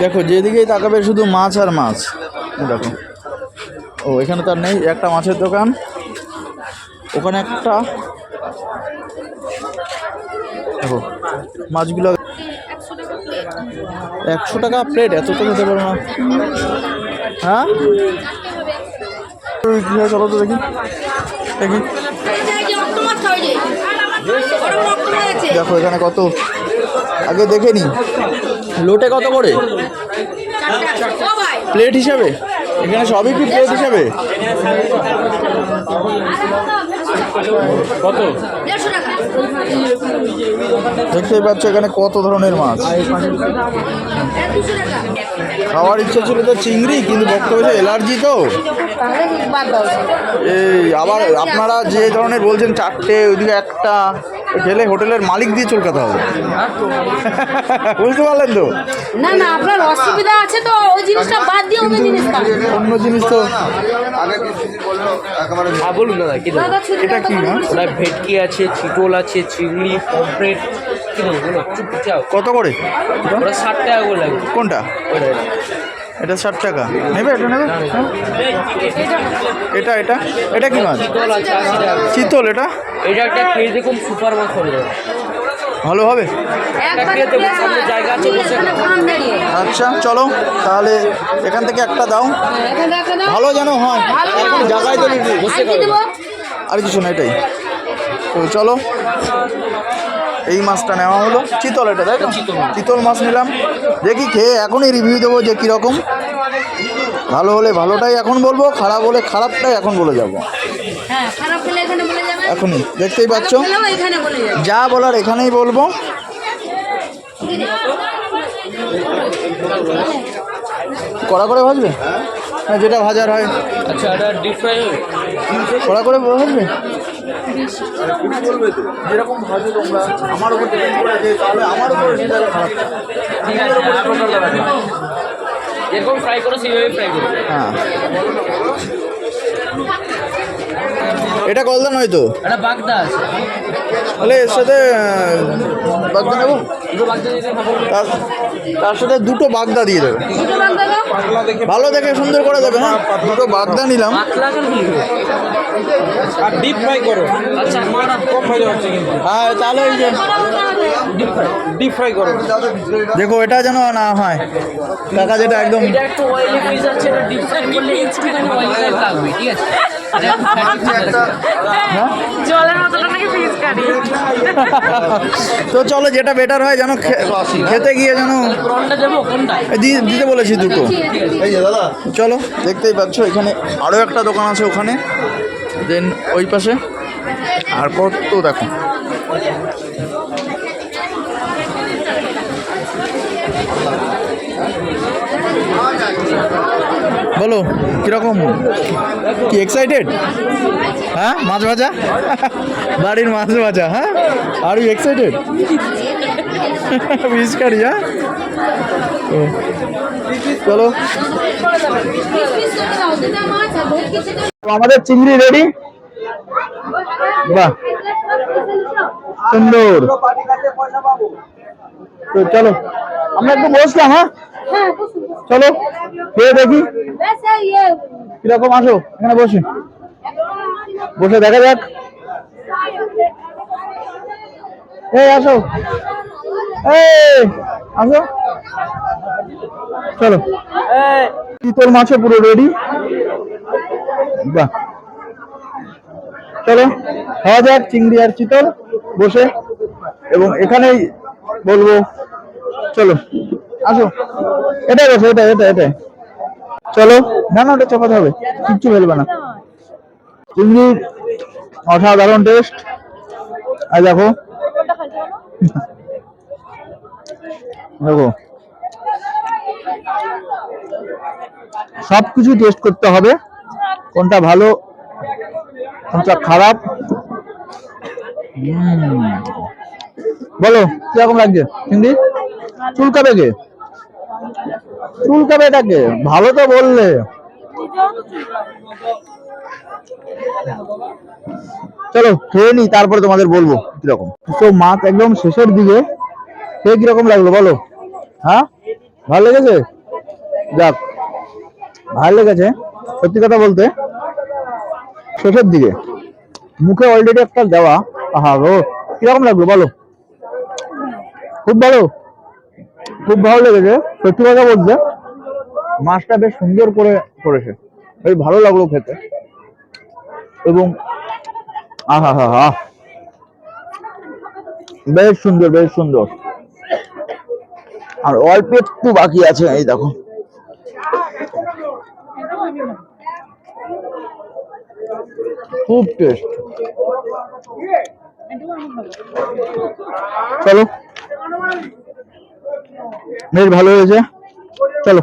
দেখো যেদিকেই তাকাবে শুধু মাছ আর মাছ। দেখো ও এখানে তার নেই, একটা মাছের দোকান, ওখানে একটা। দেখো মাছগুলো 100 টাকা প্লেট, এত তো খেতে পারো না। হ্যাঁ চলো তো দেখি দেখি। দেখো এখানে কত, আগে দেখে নি লোটে কত করে প্লেট হিসাবে, এখানে সবই কি প্লেট হিসাবে? কত দেখতেই পাচ্ছ এখানে কত ধরনের মাছ। খাওয়ার ইচ্ছা ছিল তো চিংড়ি, কিন্তু বক্তব্য অ্যালার্জি তো এই। আবার আপনারা যে ধরনের বলছেন 4টে, ওইদিকে একটা, গেলে হোটেলের মালিক দিয়ে চলকাতে হবে। বুঝতে পারলেন তো? না না, আপনার অসুবিধা আছে তো ওই জিনিসটা বাদ দিয়ে অন্য জিনিস খান। অন্য জিনিস তো বলুন দাদা, কি এটা কি মাছ? ওটা ভেটকি আছে, চিতল আছে, চিংড়ি, পমফ্রেট। কি বলো বলো, চুপ কত করে? ওটা 60 টাকা করে লাগবে। কোনটা? এটা 60 টাকা নেবে? এটা নেবে? এটা এটা এটা কি মাছ? চিতল আছে 80 টাকা। চিতল? এটা এটা একটা খেয়ে দেখুন, সুপার মাছ হয়ে যাবে। ভালো হবে? জায়গা আছে বসে আচ্ছা চলো তাহলে এখান থেকে একটা দাও, ভালো যেন হয়। জায়গায় তো বসে আর কিছু না, এটাই তো। চলো এই মাছটা নেওয়া হলো, চিতল এটা, তাই তো? চিতল মাছ নিলাম। দেখি খেয়ে এখনই রিভিউ দেবো যে কীরকম। ভালো হলে ভালোটাই এখন বলবো, খারাপ হলে খারাপটাই এখন বলে যাবো। এখনই দেখতেই পাচ্ছ, যা বলার এখানেই বলবো। কড়া করে ভাজবে? হ্যাঁ, যেটা ভাজার হয়। আচ্ছা, এটা ডিপ ফ্রাই কড়া করে ভাজবে? যেরকম ভাজো তোমরা, আমার উপর ডিপেন্ড করে যে, তাহলে আমার উপর খারাপ। যেরকম ফ্রাই করো সেইভাবে ফ্রাই করো। হ্যাঁ, এটা গলদা নয় তো? এটা বাগদা আছে। তাহলে এর সাথে বাগদা নেবো, তার সাথে 2টো বাগদা দিয়ে দেবে, ভালো দেখে সুন্দর করে দেবে। হ্যাঁ, 2টো বাগদা নিলাম। আর ডিপ ফ্রাই করো। আচ্ছা, কম হয়ে যাচ্ছে কিন্তু। হ্যাঁ, তাহলে এই যে ডিপ ফ্রাই করো। দেখো এটা যেন না হয় কাকা, যেটা একদম এটা একটু অয়েলি পিস আছে, এটা ডিপ ফ্রাই করলে একটুখানি অয়েল লাগবে, ঠিক আছে? জলের মতটা নাকি পিস কাটি। তো চলো যেটা বেটার হয় যেন খেতে গিয়ে যেন প্রনটা দেবো কোনটা? দিতে বলেছি 2টো। এই যে দাদা চলো, দেখতেই পাচ্ছ এখানে আরও একটা দোকান আছে ওখানে, দেন ওই পাশে আর কত দেখো। বলো কিরকম, কি এক্সাইটেড? হ্যাঁ, মাছ ভাজা, বাড়ির মাছ ভাজা। হ্যাঁ, are you excited? Fish curry? হ্যাঁ, চলো আমাদের চিংড়ি রেডি। বাহ, সুন্দর। তো চলো আমরা একটু বসলাম। হ্যাঁ চলো খেয়ে দেখি কিরকম। আসো এখানে বসে বসে দেখা যাক। এই আসো, এই আসো, চলো। চিতল মাছে পুরো রেডি। বাহ, চলো খাওয়া যাক চিংড়ি আর চিতল বসে, এবং এখানেই বলবো। চলো আসো, এটাই বসো, এটা এটা এটা চলো। না না, ওটা চাপাতে হবে, কিচ্ছু ফেলবে না। চিংড়ির অসাধারণ টেস্ট। আর দেখো দেখো সবকিছু টেস্ট করতে হবে, কোনটা ভালো কোনটা খারাপ। বলো কিরকম লাগছে চিংড়ি? চুলকাবে কে? চুলকাবে এটাকে? ভালো তো বললে। চলো খেয়ে নি, তারপরে তোমাদের বলবো কিরকম। তো মাছ একদম শেষের দিকে, খেয়ে কিরকম লাগলো বলো? হ্যাঁ, ভালো লেগেছে? যাক, ভালো লেগেছে। সত্যি কথা বলতে শেষের দিকে মুখে অলরেডি একটা দেওয়া। আহা গো, কিরকম লাগলো বলো? খুব ভালো, খুব ভালো লেগেছে। সত্যি কথা বলতে মাছটা বেশ সুন্দর করে করেছে, বেশ ভালো লাগলো খেতে। এবং আহা হা হা, বেশ সুন্দর, বেশ সুন্দর। আর অল্প একটু বাকি আছে, এই দেখো। খুব টেস্ট। চলো, বেশ ভালো হয়েছে, চলো।